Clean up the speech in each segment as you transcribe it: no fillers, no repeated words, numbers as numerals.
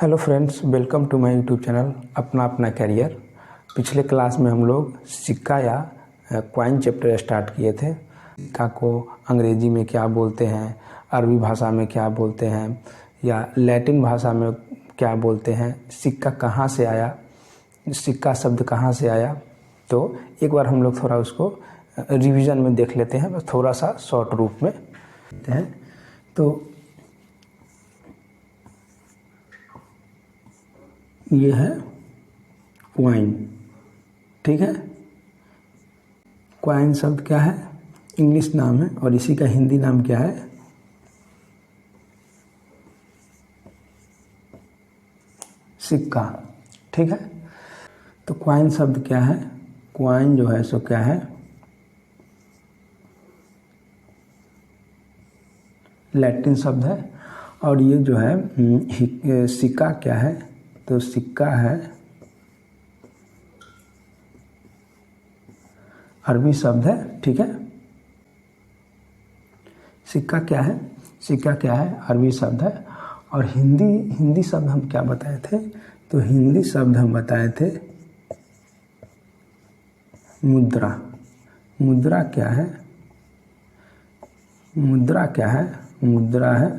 Hello friends, welcome to my YouTube channel अपना अपना career. पिछले क्लास में हम लोग सिक्का या कॉइन चैप्टर स्टार्ट किए थे। सिक्का को अंग्रेजी में क्या बोलते हैं, अरबी भाषा में क्या बोलते हैं या लैटिन भाषा में क्या बोलते हैं, सिक्का कहाँ से आया, सिक्का शब्द कहाँ से आया। तो एक बार हम लोग थोड़ा उसको रिवीजन में देख लेते हैं, बस थोड़ा सा शॉर्ट रूप में हैं। तो ये है क्वाइन, ठीक है। क्वाइन शब्द क्या है, इंग्लिश नाम है और इसी का हिंदी नाम क्या है, सिक्का, ठीक है। तो क्वाइन शब्द क्या है, क्वाइन जो है सो क्या है, लैटिन शब्द है। और ये जो है सिक्का क्या है, तो सिक्का है अरबी शब्द है, ठीक है। सिक्का क्या है, सिक्का क्या है, अरबी शब्द है। और हिंदी शब्द हम क्या बताए थे, तो हिंदी शब्द हम बताए थे मुद्रा। मुद्रा क्या है, मुद्रा क्या है, मुद्रा है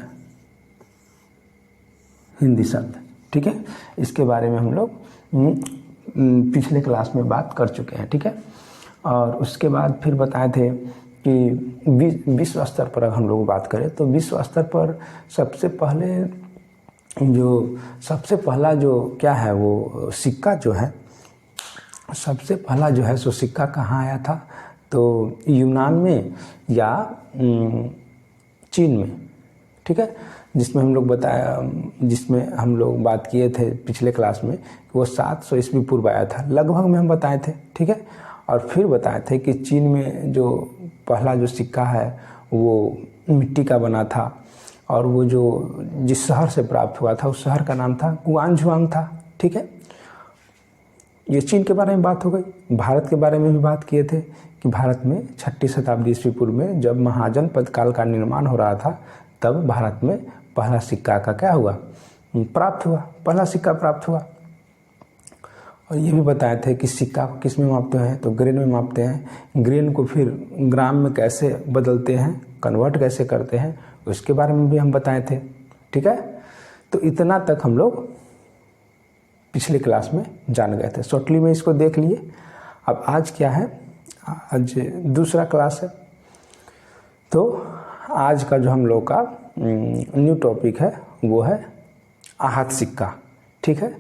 हिंदी शब्द, ठीक है। इसके बारे में हम लोग पिछले क्लास में बात कर चुके हैं, ठीक है। और उसके बाद फिर बताए थे कि विश्व स्तर पर अगर हम लोग बात करें तो विश्व स्तर पर सबसे पहला जो क्या है, वो सिक्का जो है, सबसे पहला जो है सो सिक्का कहाँ आया था, तो यूनान में या चीन में, ठीक है। जिसमें हम लोग बात किए थे पिछले क्लास में कि वो 700 ईस्वी पूर्व आया था लगभग में, हम बताए थे, ठीक है। और फिर बताए थे कि चीन में जो पहला जो सिक्का है वो मिट्टी का बना था और वो जो जिस शहर से प्राप्त हुआ था उस शहर का नाम था गुआंगझुआंग था, ठीक है। ये चीन के बारे में बात हो गई। भारत के बारे में भी बात किए थे कि भारत में 6ठी शताब्दी ईस्वी पूर्व में जब महाजनपद काल का निर्माण हो रहा था तब भारत में पहला सिक्का का क्या हुआ, प्राप्त हुआ, पहला सिक्का प्राप्त हुआ। और ये भी बताए थे कि सिक्का को किस में मापते हैं, तो ग्रेन में मापते हैं। ग्रेन को फिर ग्राम में कैसे बदलते हैं, कन्वर्ट कैसे करते हैं, उसके बारे में भी हम बताए थे, ठीक है। तो इतना तक हम लोग पिछले क्लास में जान गए थे, शॉर्टली में इसको देख लिए। अब आज क्या है, आज दूसरा क्लास है। तो आज का जो हम लोग का न्यू टॉपिक है वो है आहत सिक्का, ठीक है।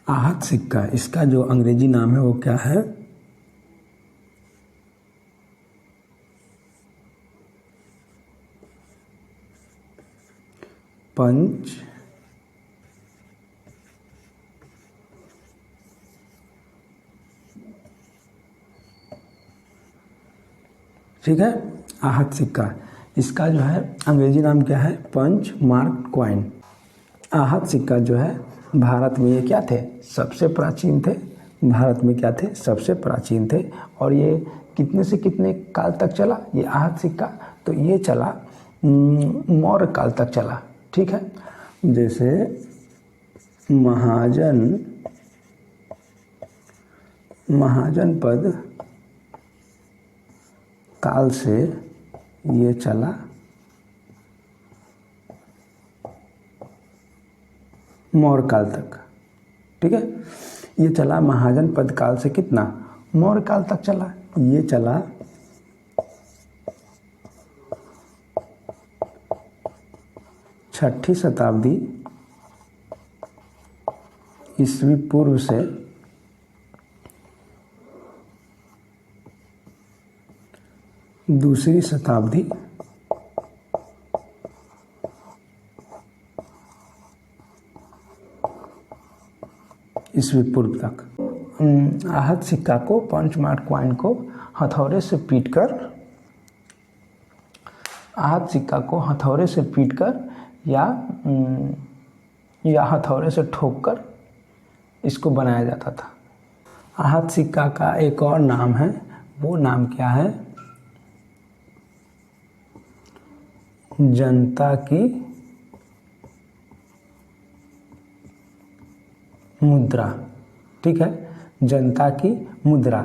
आहत सिक्का, इसका जो अंग्रेजी नाम है वो क्या है, पंच ठीक है। आहत सिक्का, इसका जो है अंग्रेजी नाम क्या है, पंच मार्क क्वाइन। आहत सिक्का जो है भारत में ये क्या थे, सबसे प्राचीन थे। भारत में क्या थे, सबसे प्राचीन थे। और ये कितने से कितने काल तक चला ये आहत सिक्का, तो ये चला मौर्य काल तक चला, ठीक है। जैसे महाजनपद काल से ये चला मौर्य काल तक, ठीक है। ये चला महाजनपद काल से कितना, मौर्य काल तक चला। ये चला 6ठी शताब्दी ईस्वी पूर्व से 2री शताब्दी ईस्वी पूर्व तक। आहत सिक्का को, पंच मार्क क्वाइन को हथौड़े से पीटकर, आहत सिक्का को हथौड़े से पीटकर या हथौड़े से ठोककर इसको बनाया जाता था। आहत सिक्का का एक और नाम है, वो नाम क्या है? जनता की मुद्रा। ठीक है, जनता की मुद्रा।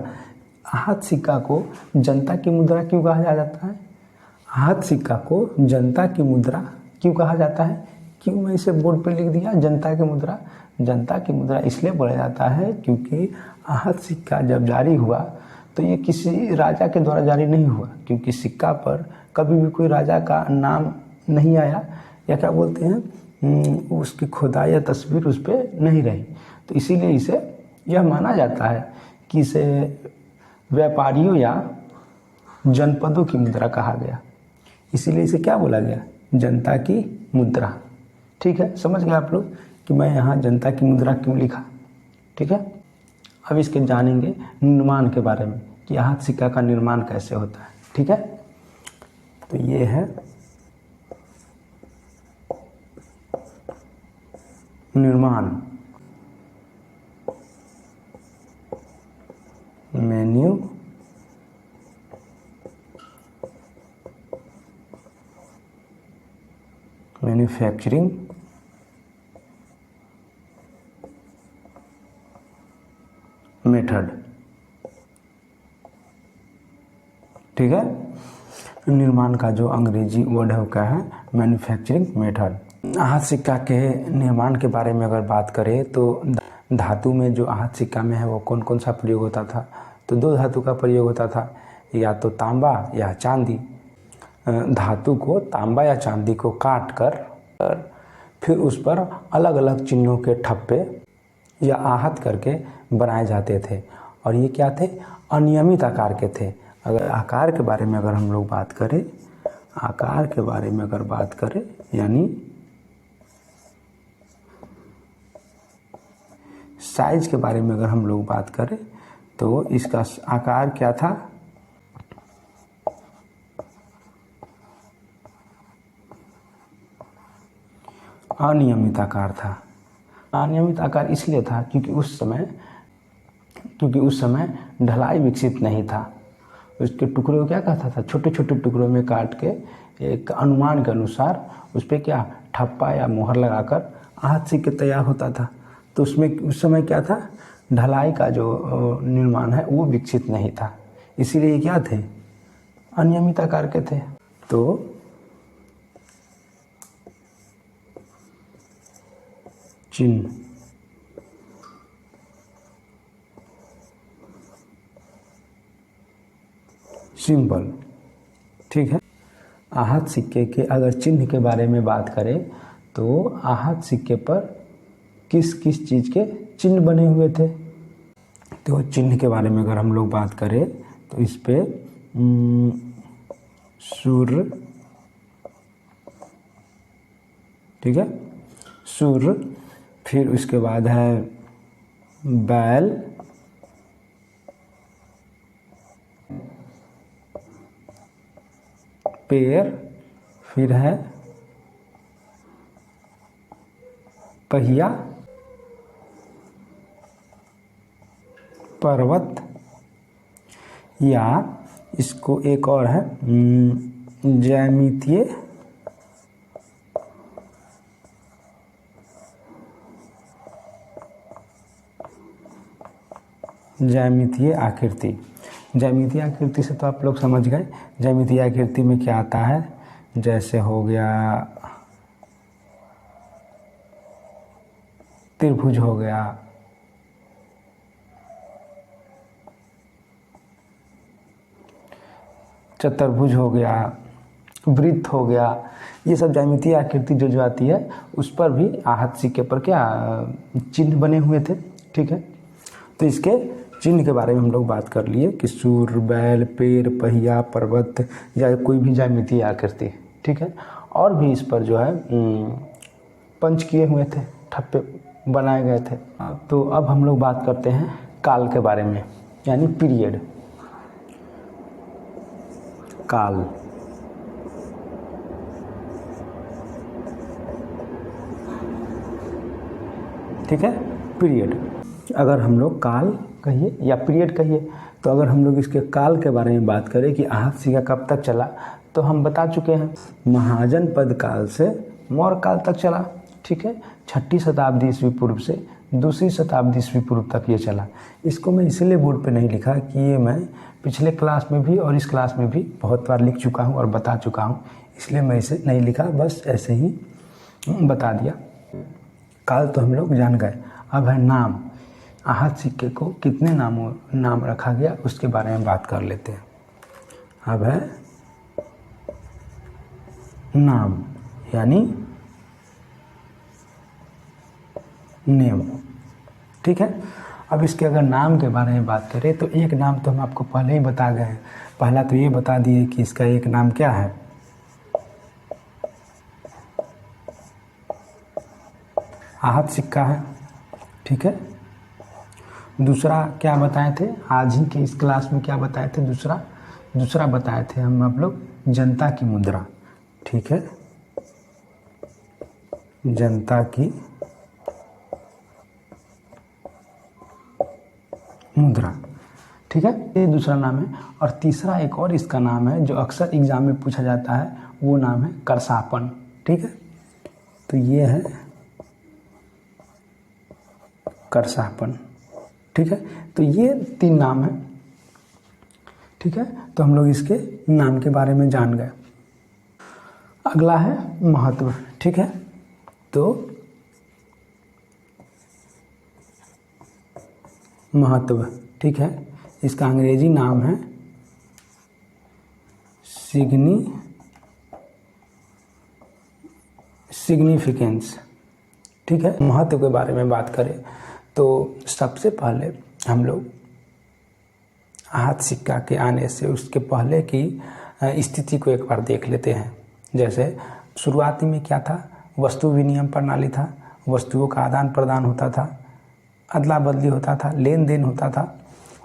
आहत सिक्का को जनता की मुद्रा क्यों कहा जाता है? आहत सिक्का को जनता की मुद्रा क्यों कहा जाता है? क्यों मैं इसे बोर्ड पे लिख दिया जनता की मुद्रा? जनता की मुद्रा इसलिए बोला जाता है क्योंकि आहत सिक्का जब जारी हुआ तो ये किसी राजा के द्वारा जारी नहीं हुआ, क्योंकि सिक्का पर कभी भी कोई राजा का नाम नहीं आया, या क्या बोलते हैं, उसकी खुदाई या तस्वीर उस पर नहीं रही। तो इसीलिए इसे यह माना जाता है कि इसे व्यापारियों या जनपदों की मुद्रा कहा गया, इसीलिए इसे क्या बोला गया? जनता की मुद्रा। ठीक है, समझ गए आप लोग कि मैं यहाँ जनता की मुद्रा क्यों लिखा? ठीक है, अब इसके जानेंगे निर्माण के बारे में कि आहत सिक्का का निर्माण कैसे होता है। ठीक है, तो ये है निर्माण, मैन्युफैक्चरिंग मेथड। ठीक है, निर्माण का जो अंग्रेजी वर्ड है वो क्या है? Manufacturing method. आहत सिक्का के निर्माण के बारे में अगर बात करें तो धातु में जो आहत सिक्का में है वो कौन कौन सा प्रयोग होता था? तो दो धातु का प्रयोग होता था, या तो तांबा या चांदी। धातु को तांबा या चांदी को काट कर फिर उस पर अलग अलग चिन्हों के ठप्पे या आहत करके बनाए जाते थे, और ये क्या थे? अनियमित आकार के थे। अगर आकार के बारे में अगर हम लोग बात करें, आकार के बारे में अगर बात करें यानी साइज के बारे में अगर हम लोग बात करें तो इसका आकार क्या था? अनियमित आकार था। अनियमित आकार इसलिए था क्योंकि उस समय ढलाई विकसित नहीं था। उसके टुकड़ों क्या कहता था? छोटे छोटे टुकड़ों में काट के एक अनुमान के अनुसार उस पर क्या ठप्पा या मोहर लगाकर आहत सिक्के तैयार होता था। तो उसमें उस समय क्या था? ढलाई का जो निर्माण है वो विकसित नहीं था, इसीलिए क्या थे? अनियमित आकार के थे। तो चिन्ह, सिंबल। ठीक है, आहत सिक्के के अगर चिन्ह के बारे में बात करें तो आहत सिक्के पर किस किस चीज़ के चिन्ह बने हुए थे? तो चिन्ह के बारे में अगर हम लोग बात करें तो इस पे सूर्य, ठीक है, सूर्य, फिर उसके बाद है बैल, पैर, फिर है पहिया, पर्वत, या इसको एक और है ज्यामितीय आकृति। ज्यामितीय आकृति से तो आप लोग समझ गए। ज्यामितीय आकृति में क्या आता है? जैसे हो गया त्रिभुज, हो गया चतुर्भुज, हो गया वृत्त, हो गया। ये सब ज्यामितीय आकृति जो आती है उस पर भी आहत सिक्के पर क्या चिन्ह बने हुए थे। ठीक है, तो इसके चिन्ह के बारे में हम लोग बात कर लिए कि सूर्य, बैल, पेड़, पहिया, पर्वत या कोई भी ज्यामितीय आकृति। ठीक है, और भी इस पर जो है पंच किए हुए थे, ठप्पे बनाए गए थे। तो अब हम लोग बात करते हैं काल के बारे में, यानी पीरियड। काल। ठीक है, पीरियड। अगर हम लोग काल कहिए या पीरियड कहिए, तो अगर हम लोग इसके काल के बारे में बात करें कि आहत सिक्का कब तक चला, तो हम बता चुके हैं महाजनपद काल से मौर्य काल तक चला। ठीक है, 6ठी शताब्दी ईस्वी पूर्व से 2री शताब्दी ईस्वी पूर्व तक ये चला। इसको मैं इसलिए बोर्ड पे नहीं लिखा कि ये मैं पिछले क्लास में भी और इस क्लास में भी बहुत बार लिख चुका हूँ और बता चुका हूँ, इसलिए मैं इसे नहीं लिखा, बस ऐसे ही बता दिया। काल तो हम लोग जान गए। अब है नाम। आहत सिक्के को कितने नाम रखा गया उसके बारे में बात कर लेते हैं। अब है नाम यानी नेम। ठीक है, अब इसके अगर नाम के बारे में बात करें तो एक नाम तो हम आपको पहले ही बता गए हैं। पहला तो ये बता दिए कि इसका एक नाम क्या है, आहत सिक्का है। ठीक है, दूसरा क्या बताए थे आज ही के इस क्लास में, क्या बताए थे, दूसरा बताए थे हम आप लोग जनता की मुद्रा। ठीक है, जनता की मुद्रा। ठीक है, ये दूसरा नाम है। और तीसरा एक और इसका नाम है जो अक्सर एग्जाम में पूछा जाता है, वो नाम है करसापन। ठीक है, तो ये है करसापन। ठीक है, तो ये 3 नाम है। ठीक है, तो हम लोग इसके नाम के बारे में जान गए। अगला है महत्व। ठीक है, तो महत्व। ठीक है, इसका अंग्रेजी नाम है सिग्निफिकेंस। ठीक है, महत्व के बारे में बात करें तो सबसे पहले हम लोग आहत सिक्का के आने से उसके पहले की स्थिति को एक बार देख लेते हैं। जैसे शुरुआती में क्या था, वस्तु विनिमय प्रणाली था, वस्तुओं का आदान प्रदान होता था, अदला बदली होता था, लेन देन होता था।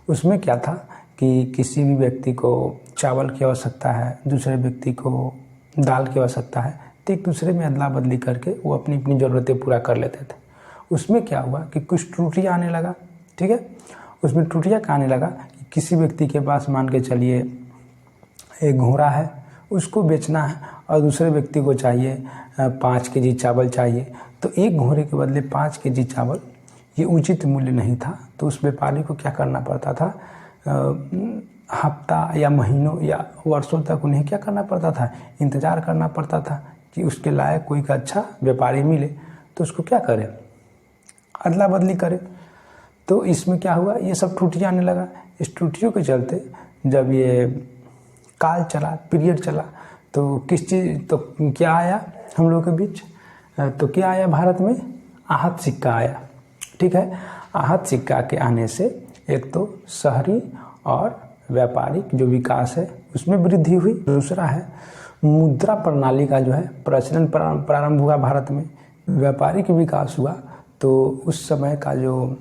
उसमें क्या था कि किसी भी व्यक्ति को चावल की आवश्यकता है, दूसरे व्यक्ति को दाल की आवश्यकता है, तो एक दूसरे में अदला बदली करके वो अपनी अपनी ज़रूरतें पूरा कर लेते थे। उसमें क्या हुआ कि कुछ त्रुटियाँ आने लगा। ठीक है, उसमें त्रुटियाँ क्या आने लगा कि किसी व्यक्ति के पास मान के चलिए एक घोड़ा है, उसको बेचना है और दूसरे व्यक्ति को चाहिए 5 केजी चावल चाहिए, तो एक घोड़े के बदले 5 केजी चावल, ये उचित मूल्य नहीं था। तो उस व्यापारी को क्या करना पड़ता था, हफ्ता या महीनों या वर्षों तक उन्हें क्या करना पड़ता था, इंतज़ार करना पड़ता था कि उसके लायक कोई का अच्छा व्यापारी मिले तो उसको क्या करे, अदला बदली करे। तो इसमें क्या हुआ, ये सब त्रुटियाँ आने लगा। इस त्रुटियों के चलते जब ये काल चला, पीरियड चला, तो किस चीज़, तो क्या आया हम लोगों के बीच, तो क्या आया भारत में, आहत सिक्का आया। ठीक है, आहत सिक्का के आने से एक तो शहरी और व्यापारिक जो विकास है उसमें वृद्धि हुई। दूसरा है मुद्रा प्रणाली का जो है प्रचलन प्रारंभ हुआ भारत में, व्यापारिक विकास हुआ। तो उस समय का जो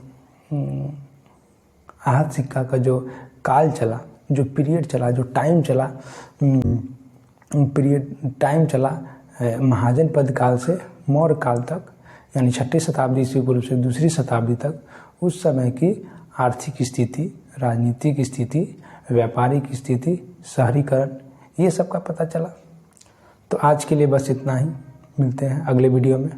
आहत सिक्का का जो काल चला, जो पीरियड चला, जो टाइम चला महाजनपद काल से मौर्य काल तक, यानी 6ठी शताब्दी ईस्वी पूर्व से 2री शताब्दी तक, उस समय की आर्थिक स्थिति, राजनीतिक स्थिति, व्यापारिक स्थिति, शहरीकरण, ये सब का पता चला। तो आज के लिए बस इतना ही, मिलते हैं अगले वीडियो में।